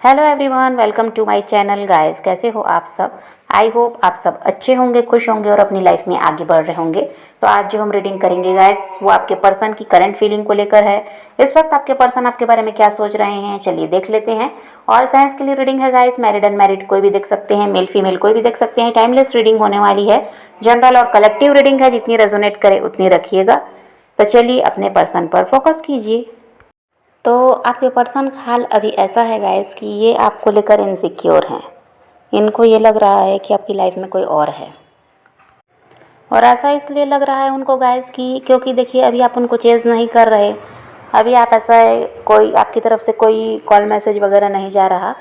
Hello everyone, welcome to my channel guys. कैसे हो आप सब? आई होप आप सब अच्छे होंगे, खुश होंगे और अपनी लाइफ में आगे बढ़ रहे होंगे। तो आज जो हम रीडिंग करेंगे गाइस, वो आपके पर्सन की करंट फीलिंग को लेकर है। इस वक्त आपके पर्सन आपके बारे में क्या सोच रहे हैं, चलिए देख लेते हैं। ऑल साइंस के लिए रीडिंग है गाइस, मैरिड अनमैरिड कोई भी देख सकते हैं, मेल फीमेल कोई भी देख सकते हैं। टाइमलेस रीडिंग होने वाली है, जनरल और कलेक्टिव रीडिंग है, जितनी रेजोनेट करे उतनी रखिएगा। तो चलिए अपने पर्सन पर फोकस कीजिए। तो आपके पर्सन का हाल अभी ऐसा है गाइस कि ये आपको लेकर इनसिक्योर हैं। इनको ये लग रहा है कि आपकी लाइफ में कोई और है, और ऐसा इसलिए लग रहा है उनको गाइस कि क्योंकि देखिए अभी आप उनको चेज़ नहीं कर रहे। अभी आप ऐसा है, कोई आपकी तरफ से कोई कॉल मैसेज वगैरह नहीं जा रहा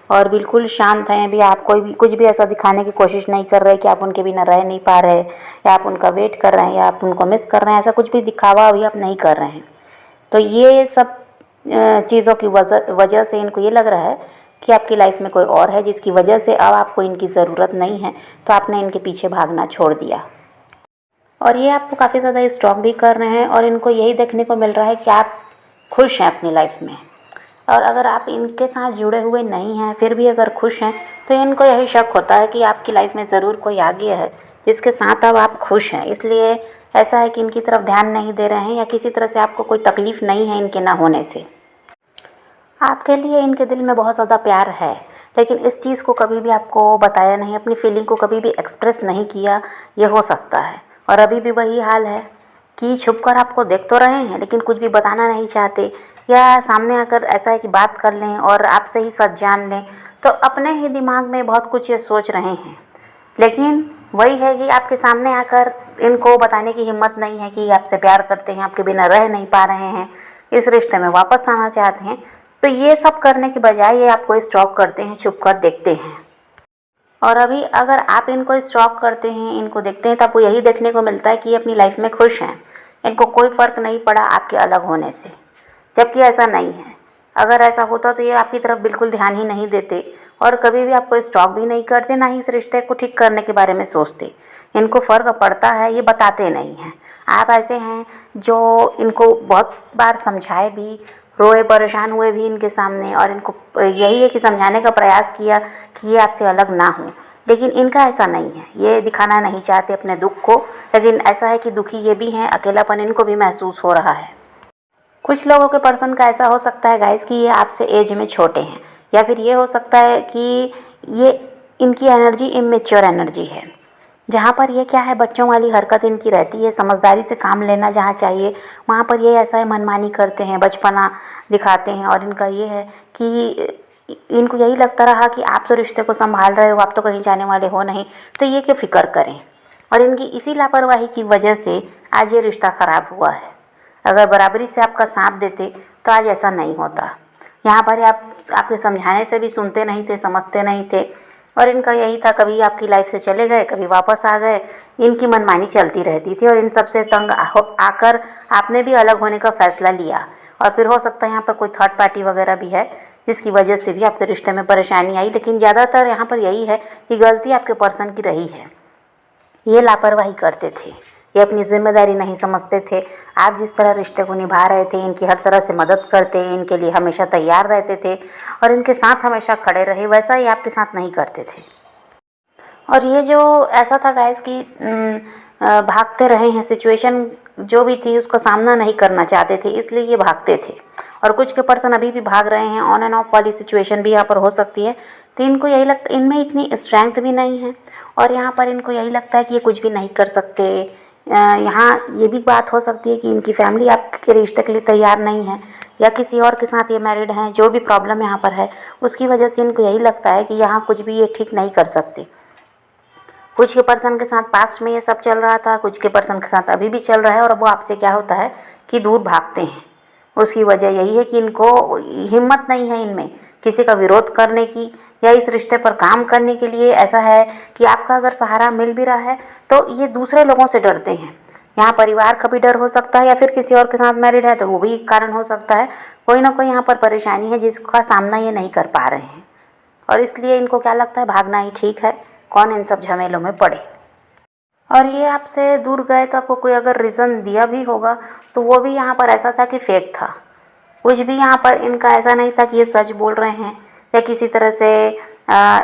और बिल्कुल शांत हैं। अभी आप कोई भी कुछ भी ऐसा दिखाने की कोशिश नहीं कर रहे कि आप उनके बिना रह नहीं पा रहे, या आप उनका वेट कर रहे हैं, या आप उनको मिस कर रहे हैं। ऐसा कुछ भी दिखावा अभी आप नहीं कर रहे हैं। तो ये सब चीज़ों की वजह से इनको ये लग रहा है कि आपकी लाइफ में कोई और है, जिसकी वजह से अब आपको इनकी ज़रूरत नहीं है। तो आपने इनके पीछे भागना छोड़ दिया, और ये आपको काफ़ी ज़्यादा स्टॉक भी कर रहे हैं। और इनको यही देखने को मिल रहा है कि आप खुश हैं अपनी लाइफ में। और अगर आप इनके साथ जुड़े हुए नहीं हैं, फिर भी अगर खुश हैं, तो इनको यही शक होता है कि आपकी लाइफ में ज़रूर कोई आ गया है जिसके साथ अब आप खुश हैं। इसलिए ऐसा है कि इनकी तरफ ध्यान नहीं दे रहे हैं, या किसी तरह से आपको कोई तकलीफ़ नहीं है इनके ना होने से। आपके लिए इनके दिल में बहुत ज़्यादा प्यार है, लेकिन इस चीज़ को कभी भी आपको बताया नहीं, अपनी फीलिंग को कभी भी एक्सप्रेस नहीं किया। ये हो सकता है, और अभी भी वही हाल है कि छुप कर आपको देख तो रहे हैं, लेकिन कुछ भी बताना नहीं चाहते, या सामने आकर ऐसा है कि बात कर लें और आपसे ही सच जान लें। तो अपने ही दिमाग में बहुत कुछ ये सोच रहे हैं, लेकिन वही है कि आपके सामने आकर इनको बताने की हिम्मत नहीं है कि आपसे प्यार करते हैं, आपके बिना रह नहीं पा रहे हैं, इस रिश्ते में वापस आना चाहते हैं। तो ये सब करने के बजाय ये आपको स्टॉक करते हैं, छुप कर देखते हैं। और अभी अगर आप इनको स्टॉक करते हैं, इनको देखते हैं, तो आपको यही देखने को मिलता है कि ये अपनी लाइफ में खुश हैं। इनको कोई फ़र्क नहीं पड़ा आपके अलग होने से, जबकि ऐसा नहीं है। अगर ऐसा होता तो ये आपकी तरफ बिल्कुल ध्यान ही नहीं देते, और कभी भी आपको स्टॉक भी नहीं करते, ना ही इस रिश्ते को ठीक करने के बारे में सोचते। इनको फ़र्क पड़ता है, ये बताते नहीं हैं। आप ऐसे हैं जो इनको बहुत बार समझाए भी, रोए परेशान हुए भी इनके सामने, और इनको यही है कि समझाने का प्रयास किया कि ये आपसे अलग ना हो, लेकिन इनका ऐसा नहीं है। ये दिखाना नहीं चाहते अपने दुख को, लेकिन ऐसा है कि दुखी ये भी हैं, अकेलापन इनको भी महसूस हो रहा है। कुछ लोगों के पर्सन का ऐसा हो सकता है गाइस कि ये आपसे एज में छोटे हैं, या फिर ये हो सकता है कि ये इनकी एनर्जी इमेच्योर एनर्जी है, जहाँ पर ये क्या है, बच्चों वाली हरकत इनकी रहती है। समझदारी से काम लेना जहाँ चाहिए वहाँ पर ये ऐसा है, मनमानी करते हैं, बचपना दिखाते हैं। और इनका ये है कि इनको यही लगता रहा कि आप तो रिश्ते को संभाल रहे हो, आप तो कहीं जाने वाले हो नहीं, तो ये क्यों फिक्र करें। और इनकी इसी लापरवाही की वजह से आज ये रिश्ता ख़राब हुआ है। अगर बराबरी से आपका साथ देते तो आज ऐसा नहीं होता। यहाँ पर आपके समझाने से भी सुनते नहीं थे, समझते नहीं थे। और इनका यही था, कभी आपकी लाइफ से चले गए, कभी वापस आ गए। इनकी मनमानी चलती रहती थी, और इन सबसे तंग आकर आपने भी अलग होने का फ़ैसला लिया। और फिर हो सकता है यहाँ पर कोई थर्ड पार्टी वगैरह भी है, जिसकी वजह से भी आपके रिश्ते में परेशानी आई। लेकिन ज़्यादातर यहाँ पर यही है कि गलती आपके पर्सन की रही है। ये लापरवाही करते थे, ये अपनी जिम्मेदारी नहीं समझते थे। आप जिस तरह रिश्ते को निभा रहे थे, इनकी हर तरह से मदद करते, इनके लिए हमेशा तैयार रहते थे, और इनके साथ हमेशा खड़े रहे, वैसा ही आपके साथ नहीं करते थे। और ये जो ऐसा था गाइस कि भागते रहे हैं, सिचुएशन जो भी थी उसका सामना नहीं करना चाहते थे, इसलिए ये भागते थे। और कुछ के पर्सन अभी भी भाग रहे हैं, ऑन एंड ऑफ वाली सिचुएशन भी यहाँ पर हो सकती है। तो इनको यही लगता, इनमें इतनी स्ट्रेंथ भी नहीं है, और यहाँ पर इनको यही लगता है कि ये कुछ भी नहीं कर सकते। यहाँ ये भी बात हो सकती है कि इनकी फैमिली आपके रिश्ते के लिए तैयार नहीं है, या किसी और के साथ ये मैरिड हैं। जो भी प्रॉब्लम यहाँ पर है, उसकी वजह से इनको यही लगता है कि यहाँ कुछ भी ये ठीक नहीं कर सकते। कुछ के पर्सन के साथ पास्ट में ये सब चल रहा था, कुछ के पर्सन के साथ अभी भी चल रहा है, और वो आपसे क्या होता है कि दूर भागते हैं। उसकी वजह यही है कि इनको हिम्मत नहीं है इनमें किसी का विरोध करने की, या इस रिश्ते पर काम करने के लिए। ऐसा है कि आपका अगर सहारा मिल भी रहा है तो ये दूसरे लोगों से डरते हैं। यहाँ परिवार का भी डर हो सकता है, या फिर किसी और के साथ मैरिड है तो वो भी एक कारण हो सकता है। कोई ना कोई यहाँ पर परेशानी है जिसका सामना ये नहीं कर पा रहे हैं, और इसलिए इनको क्या लगता है, भागना ही ठीक है, कौन इन सब झमेलों में पड़े। और ये आपसे दूर गए तो आपको कोई अगर रीज़न दिया भी होगा तो वो भी यहाँ पर ऐसा था कि फेक था। कुछ भी यहाँ पर इनका ऐसा नहीं था कि ये सच बोल रहे हैं, या किसी तरह से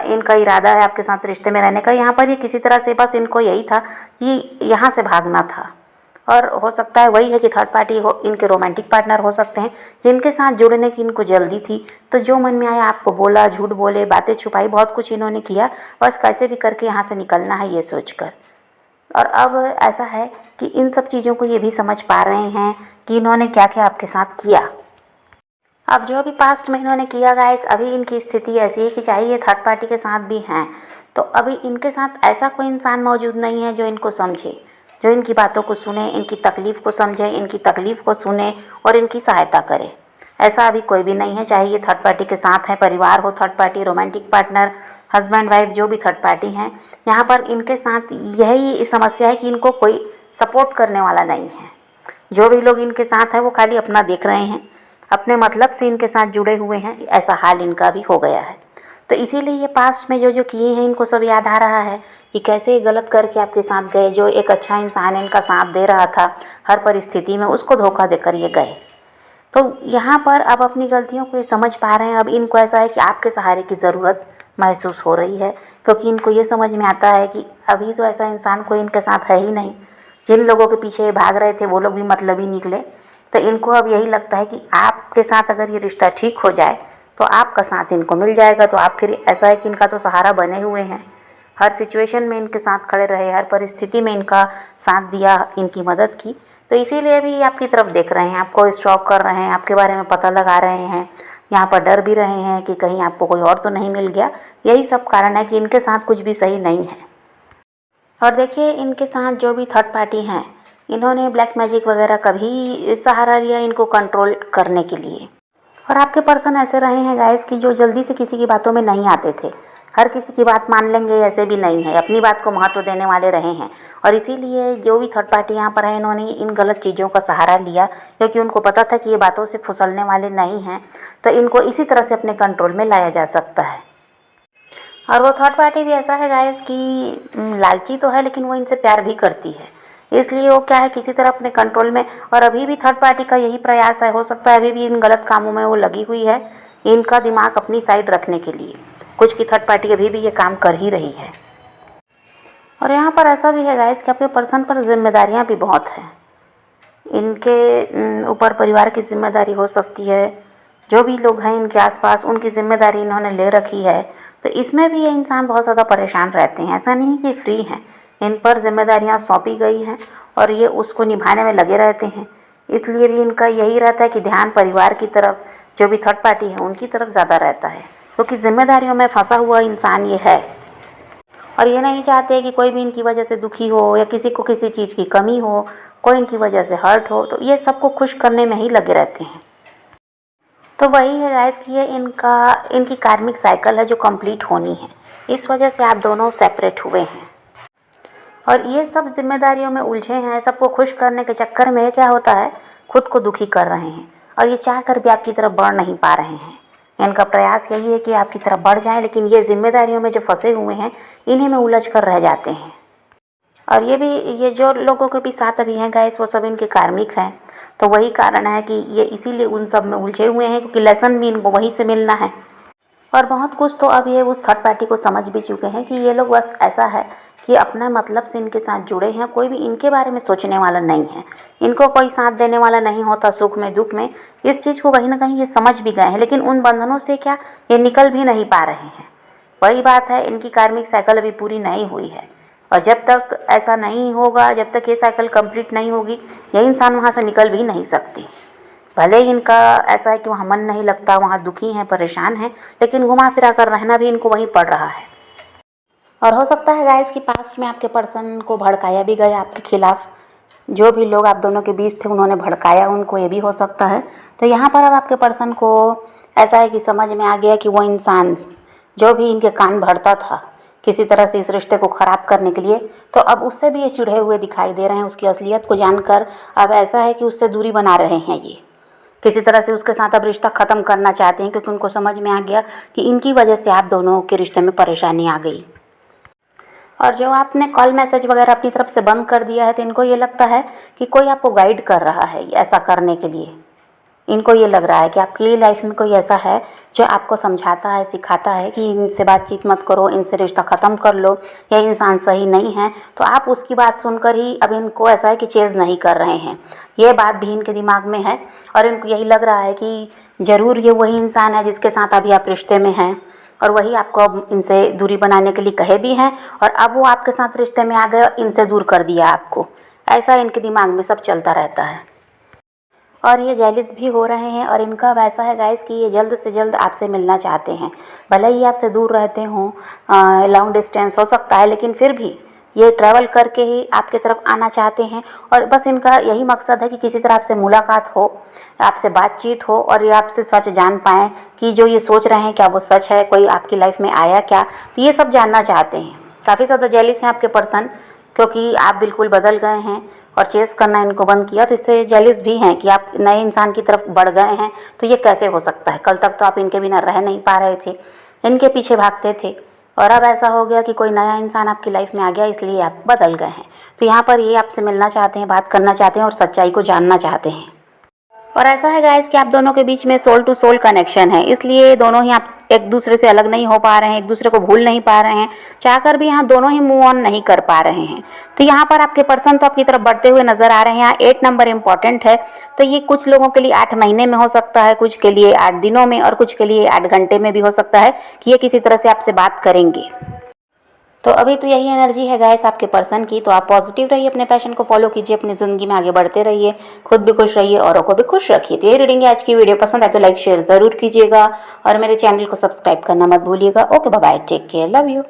इनका इरादा है आपके साथ रिश्ते में रहने का। यहाँ पर ये किसी तरह से बस इनको यही था कि यहाँ से भागना था। और हो सकता है वही है कि थर्ड पार्टी हो, इनके रोमांटिक पार्टनर हो सकते हैं जिनके साथ जुड़ने की इनको जल्दी थी। तो जो मन में आया आपको बोला, झूठ बोले, बातें छुपाई, बहुत कुछ इन्होंने किया, बस कैसे भी करके यहाँ से निकलना है ये सोचकर। और अब ऐसा है कि इन सब चीज़ों को ये भी समझ पा रहे हैं कि इन्होंने क्या क्या आपके साथ किया। अब जो भी पास्ट में इन्होंने किया गाइस, अभी इनकी स्थिति ऐसी है कि चाहे ये थर्ड पार्टी के साथ भी हैं तो अभी इनके साथ ऐसा कोई इंसान मौजूद नहीं है जो इनको समझे, जो इनकी बातों को सुने, इनकी तकलीफ़ को समझे, इनकी तकलीफ़ को सुने और इनकी सहायता करे। ऐसा अभी कोई भी नहीं है, चाहे ये थर्ड पार्टी के साथ है, परिवार हो third party, romantic partner, husband wife, जो भी थर्ड पार्टी हैं, यहाँ पर इनके साथ यही समस्या है कि इनको कोई सपोर्ट करने वाला नहीं है। जो भी लोग इनके साथ हैं वो खाली अपना देख रहे हैं, अपने मतलब से इनके साथ जुड़े हुए हैं, ऐसा हाल इनका भी हो गया है। तो इसीलिए ये पास्ट में जो जो किए हैं इनको सब याद आ रहा है कि कैसे गलत करके आपके साथ गए। जो एक अच्छा इंसान इनका साथ दे रहा था हर परिस्थिति में, उसको धोखा देकर ये गए। तो यहाँ पर अब अपनी गलतियों को ये समझ पा रहे हैं। अब इनको ऐसा है कि आपके सहारे की ज़रूरत महसूस हो रही है, क्योंकि इनको ये समझ में आता है कि अभी तो ऐसा इंसान कोई इनके साथ है ही नहीं। जिन लोगों के पीछे ये भाग रहे थे वो लोग भी मतलबी निकले। तो इनको अब यही लगता है कि आपके साथ अगर ये रिश्ता ठीक हो जाए तो आपका साथ इनको मिल जाएगा। तो आप फिर ऐसा है कि इनका तो सहारा बने हुए हैं, हर सिचुएशन में इनके साथ खड़े रहे, हर परिस्थिति में इनका साथ दिया, इनकी मदद की। तो इसीलिए भी आपकी तरफ देख रहे हैं, आपको स्टॉक कर रहे हैं, आपके बारे में पता लगा रहे हैं, यहाँ पर डर भी रहे हैं कि कहीं आपको कोई और तो नहीं मिल गया। यही सब कारण है कि इनके साथ कुछ भी सही नहीं है। और देखिए इनके साथ जो भी थर्ड पार्टी हैं, इन्होंने ब्लैक मैजिक वगैरह कभी सहारा लिया इनको कंट्रोल करने के लिए। और आपके पर्सन ऐसे रहे हैं गाइस कि जो जल्दी से किसी की बातों में नहीं आते थे, हर किसी की बात मान लेंगे ऐसे भी नहीं है, अपनी बात को महत्व देने वाले रहे हैं। और इसीलिए जो भी थर्ड पार्टी यहाँ पर है इन्होंने इन गलत चीज़ों का सहारा लिया, क्योंकि उनको पता था कि ये बातों से फुसलने वाले नहीं हैं। तो इनको इसी तरह से अपने कंट्रोल में लाया जा सकता है। और वो थर्ड पार्टी भी ऐसा है गाइस कि लालची तो है लेकिन वो इनसे प्यार भी करती है, इसलिए वो क्या है किसी तरह अपने कंट्रोल में। और अभी भी थर्ड पार्टी का यही प्रयास है, हो सकता है अभी भी इन गलत कामों में वो लगी हुई है, इनका दिमाग अपनी साइड रखने के लिए। कुछ की थर्ड पार्टी अभी भी ये काम कर ही रही है। और यहाँ पर ऐसा भी है गाइस कि आपके पर्सन पर जिम्मेदारियाँ भी बहुत हैं। इनके ऊपर परिवार की जिम्मेदारी हो सकती है, जो भी लोग हैं इनके आसपास उनकी जिम्मेदारी इन्होंने ले रखी है। तो इसमें भी ये इंसान बहुत ज़्यादा परेशान रहते हैं, ऐसा नहीं कि फ्री हैं, इन पर जिम्मेदारियां सौंपी गई हैं और ये उसको निभाने में लगे रहते हैं। इसलिए भी इनका यही रहता है कि ध्यान परिवार की तरफ, जो भी थर्ड पार्टी है उनकी तरफ ज़्यादा रहता है, क्योंकि जिम्मेदारियों में फंसा हुआ इंसान ये है। और ये नहीं चाहते कि कोई भी इनकी वजह से दुखी हो या किसी को किसी चीज़ की कमी हो, कोई इनकी वजह से हर्ट हो। तो ये सबको खुश करने में ही लगे रहते हैं। तो वही है गाइस कि ये इनकी कार्मिक साइकिल है जो कंप्लीट होनी है, इस वजह से आप दोनों सेपरेट हुए हैं। और ये सब जिम्मेदारियों में उलझे हैं, सबको खुश करने के चक्कर में क्या होता है, खुद को दुखी कर रहे हैं और ये चाह कर भी आपकी तरफ बढ़ नहीं पा रहे हैं। इनका प्रयास यही है कि आपकी तरफ बढ़ जाएं, लेकिन ये जिम्मेदारियों में जो फंसे हुए हैं इन्हीं में उलझ कर रह जाते हैं। और ये जो लोगों के भी साथ अभी हैं गाइस, वो सब इनके कार्मिक हैं। तो वही कारण है कि ये इसीलिए उन सब में उलझे हुए हैं, क्योंकि लेसन भी इनको वहीं से मिलना है। और बहुत कुछ तो अब ये उस थर्ड पार्टी को समझ भी चुके हैं कि ये लोग बस ऐसा है कि अपना मतलब से इनके साथ जुड़े हैं, कोई भी इनके बारे में सोचने वाला नहीं है, इनको कोई साथ देने वाला नहीं होता सुख में दुख में। इस चीज़ को कहीं ना कहीं ये समझ भी गए हैं, लेकिन उन बंधनों से क्या ये निकल भी नहीं पा रहे हैं। वही बात है, इनकी कार्मिक साइकिल अभी पूरी नहीं हुई है और जब तक ऐसा नहीं होगा, जब तक ये साइकिल कंप्लीट नहीं होगी, ये इंसान वहाँ से निकल भी नहीं सकती। भले ही इनका ऐसा है कि वहाँ मन नहीं लगता, वहाँ दुखी हैं, परेशान हैं, लेकिन घुमा फिरा कर रहना भी इनको वहीं पड़ रहा है। और हो सकता है गाइस कि पास्ट में आपके पर्सन को भड़काया भी गया आपके खिलाफ, जो भी लोग आप दोनों के बीच थे उन्होंने भड़काया उनको, ये भी हो सकता है। तो यहाँ पर अब आपके पर्सन को ऐसा है कि समझ में आ गया कि वो इंसान जो भी इनके कान भरता था किसी तरह से इस रिश्ते को ख़राब करने के लिए, तो अब उससे भी ये चिढ़े हुए दिखाई दे रहे हैं। उसकी असलियत को जानकर अब ऐसा है कि उससे दूरी बना रहे हैं, ये किसी तरह से उसके साथ अब रिश्ता ख़त्म करना चाहते हैं, क्योंकि उनको समझ में आ गया कि इनकी वजह से आप दोनों के रिश्ते में परेशानी आ गई। और जो आपने कॉल मैसेज वगैरह अपनी तरफ से बंद कर दिया है, तो इनको ये लगता है कि कोई आपको गाइड कर रहा है ऐसा करने के लिए। इनको ये लग रहा है कि आपकी लाइफ में कोई ऐसा है जो आपको समझाता है, सिखाता है कि इनसे बातचीत मत करो, इनसे रिश्ता ख़त्म कर लो, या इंसान सही नहीं है। तो आप उसकी बात सुनकर ही अब इनको ऐसा है कि चेज़ नहीं कर रहे हैं। ये बात भी इनके दिमाग में है और इनको यही लग रहा है कि ज़रूर ये वही इंसान है जिसके साथ अभी आप रिश्ते में हैं, और वही आपको अब इनसे दूरी बनाने के लिए कहे भी हैं, और अब वो आपके साथ रिश्ते में आ गए और इनसे दूर कर दिया आपको। ऐसा इनके दिमाग में सब चलता रहता है और ये जेलिस भी हो रहे हैं। और इनका वैसा है गाइस कि ये जल्द से जल्द आपसे मिलना चाहते हैं। भले ही आपसे दूर रहते हों, लॉन्ग डिस्टेंस हो सकता है, लेकिन फिर भी ये ट्रैवल करके ही आपके तरफ आना चाहते हैं। और बस इनका यही मकसद है कि किसी तरह आपसे मुलाकात हो, आपसे बातचीत हो, और ये आपसे सच जान पाएँ कि जो ये सोच रहे हैं क्या वो सच है, कोई आपकी लाइफ में आया क्या, तो ये सब जानना चाहते हैं। काफ़ी ज़्यादा जेलिस हैं आपके पर्सन, क्योंकि आप बिल्कुल बदल गए हैं और चेस करना इनको बंद किया। तो इससे जेलिस भी हैं कि आप नए इंसान की तरफ बढ़ गए हैं। तो ये कैसे हो सकता है, कल तक तो आप इनके बिना रह नहीं पा रहे थे, इनके पीछे भागते थे, और अब ऐसा हो गया कि कोई नया इंसान आपकी लाइफ में आ गया, इसलिए आप बदल गए हैं। तो यहाँ पर ये आपसे मिलना चाहते हैं, बात करना चाहते हैं और सच्चाई को जानना चाहते हैं। और ऐसा है गाइस कि आप दोनों के बीच में सोल टू सोल कनेक्शन है, इसलिए दोनों ही आप एक दूसरे से अलग नहीं हो पा रहे हैं, एक दूसरे को भूल नहीं पा रहे हैं, चाहकर भी यहाँ दोनों ही मूव ऑन नहीं कर पा रहे हैं। तो यहाँ पर आपके पर्सन तो आपकी तरफ बढ़ते हुए नजर आ रहे हैं। यहाँ 8 नंबर इंपॉर्टेंट है। तो ये कुछ लोगों के लिए 8 महीने में हो सकता है, कुछ के लिए 8 दिनों में, और कुछ के लिए 8 घंटे में भी हो सकता है कि ये किसी तरह से आपसे बात करेंगे। तो अभी तो यही एनर्जी है गाइस आपके पर्सन की। तो आप पॉजिटिव रहिए, अपने पैशन को फॉलो कीजिए, अपनी ज़िंदगी में आगे बढ़ते रहिए, खुद भी खुश रहिए, औरों को भी खुश रखिए। तो ये रीडिंग है आज की। वीडियो पसंद आए तो लाइक शेयर ज़रूर कीजिएगा और मेरे चैनल को सब्सक्राइब करना मत भूलिएगा। Okay bye bye, take care, love you.